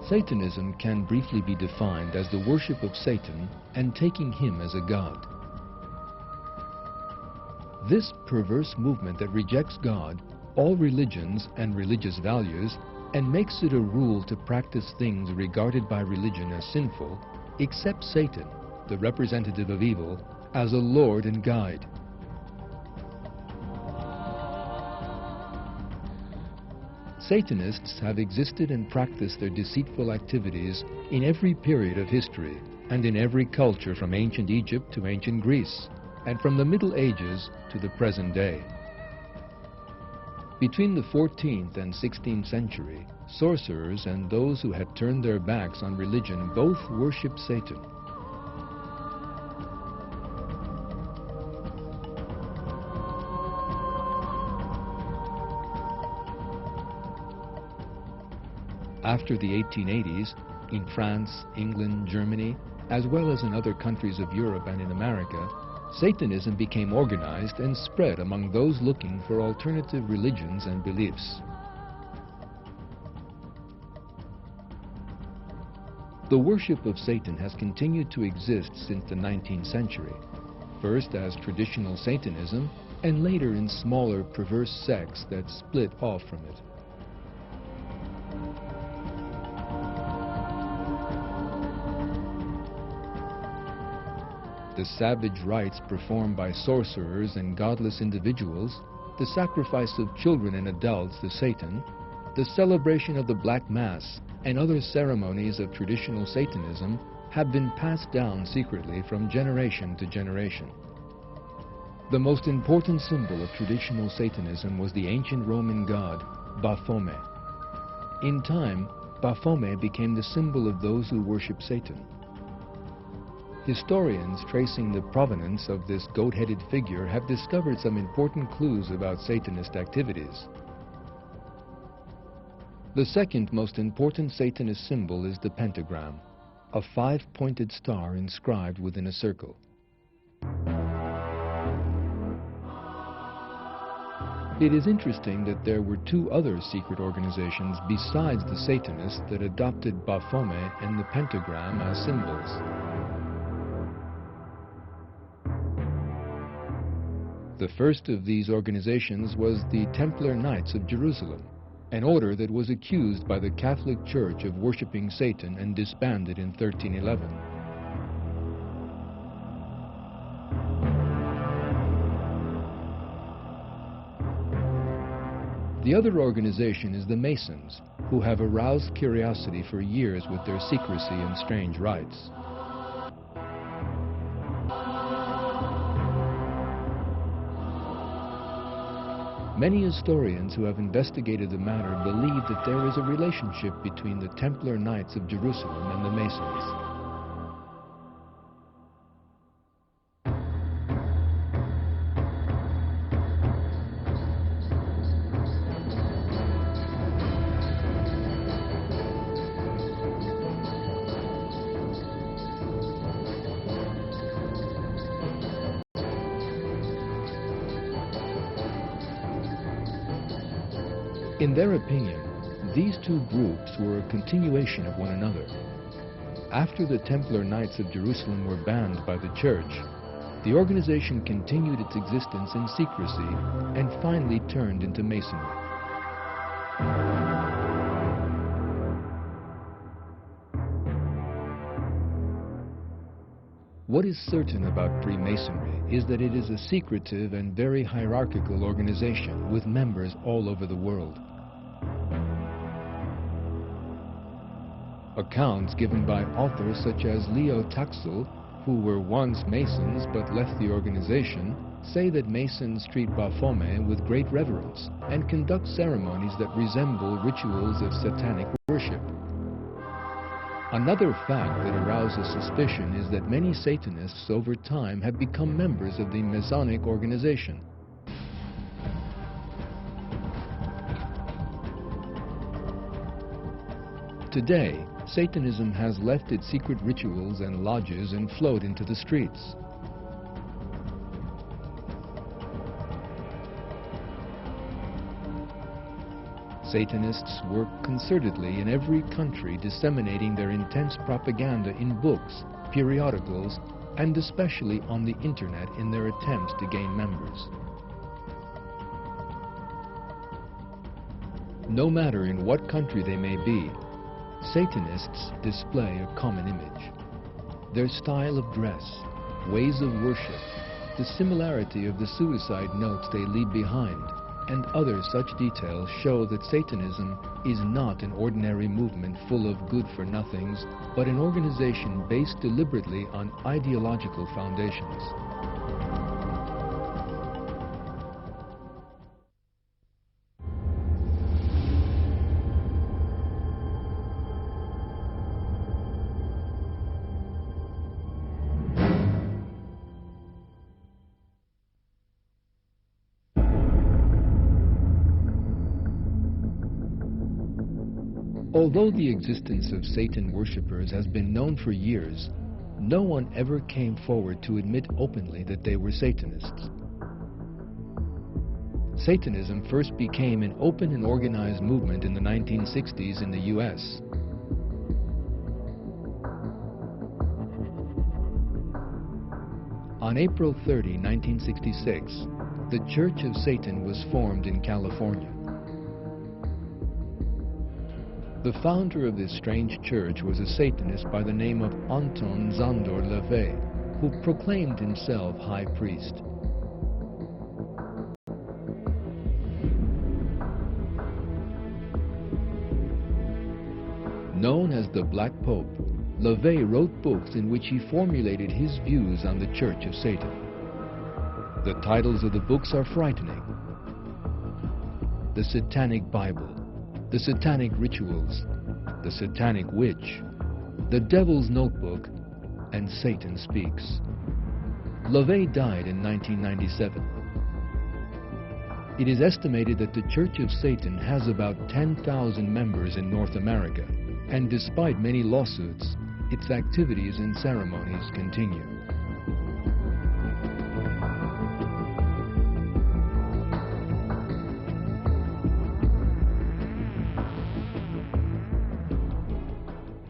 Satanism can briefly be defined as the worship of Satan and taking him as a god. This perverse movement that rejects God, all religions and religious values, and makes it a rule to practice things regarded by religion as sinful, accepts Satan, the representative of evil, as a lord and guide. Satanists have existed and practiced their deceitful activities in every period of history and in every culture from ancient Egypt to ancient Greece, and from the Middle Ages to the present day. Between the 14th and 16th century, sorcerers and those who had turned their backs on religion both worshipped Satan. After the 1880s, in France, England, Germany, as well as in other countries of Europe and in America, Satanism became organized and spread among those looking for alternative religions and beliefs. The worship of Satan has continued to exist since the 19th century, first as traditional Satanism and later in smaller perverse sects that split off from it. The savage rites performed by sorcerers and godless individuals, the sacrifice of children and adults to Satan, the celebration of the Black Mass, and other ceremonies of traditional Satanism have been passed down secretly from generation to generation. The most important symbol of traditional Satanism was the ancient Roman god, Baphomet. In time, Baphomet became the symbol of those who worship Satan. Historians tracing the provenance of this goat-headed figure have discovered some important clues about Satanist activities. The second most important Satanist symbol is the pentagram, a five-pointed star inscribed within a circle. It is interesting that there were two other secret organizations besides the Satanists that adopted Baphomet and the pentagram as symbols. The first of these organizations was the Templar Knights of Jerusalem, an order that was accused by the Catholic Church of worshiping Satan and disbanded in 1311. The other organization is the Masons, who have aroused curiosity for years with their secrecy and strange rites. Many historians who have investigated the matter believe that there is a relationship between the Templar Knights of Jerusalem and the Masons. In their opinion, these two groups were a continuation of one another. After the Templar Knights of Jerusalem were banned by the Church, the organization continued its existence in secrecy and finally turned into Masonry. What is certain about Freemasonry is that it is a secretive and very hierarchical organization with members all over the world. Accounts given by authors such as Leo Taxil, who were once Masons but left the organization, say that Masons treat Baphomet with great reverence and conduct ceremonies that resemble rituals of satanic worship. Another fact that arouses suspicion is that many Satanists over time have become members of the Masonic organization. Today, Satanism has left its secret rituals and lodges and flowed into the streets. Satanists work concertedly in every country, disseminating their intense propaganda in books, periodicals, and especially on the internet in their attempts to gain members. No matter in what country they may be, Satanists display a common image. Their style of dress, ways of worship, the similarity of the suicide notes they leave behind, and other such details show that Satanism is not an ordinary movement full of good-for-nothings, but an organization based deliberately on ideological foundations. Although the existence of Satan worshippers has been known for years, no one ever came forward to admit openly that they were Satanists. Satanism first became an open and organized movement in the 1960s in the U.S. On April 30, 1966, the Church of Satan was formed in California. The founder of this strange church was a Satanist by the name of Anton Zandor LaVey, who proclaimed himself high priest. Known as the Black Pope, LaVey wrote books in which he formulated his views on the Church of Satan. The titles of the books are frightening: The Satanic Bible, The Satanic Rituals, The Satanic Witch, The Devil's Notebook, and Satan Speaks. LaVey died in 1997. It is estimated that the Church of Satan has about 10,000 members in North America, and despite many lawsuits, its activities and ceremonies continue.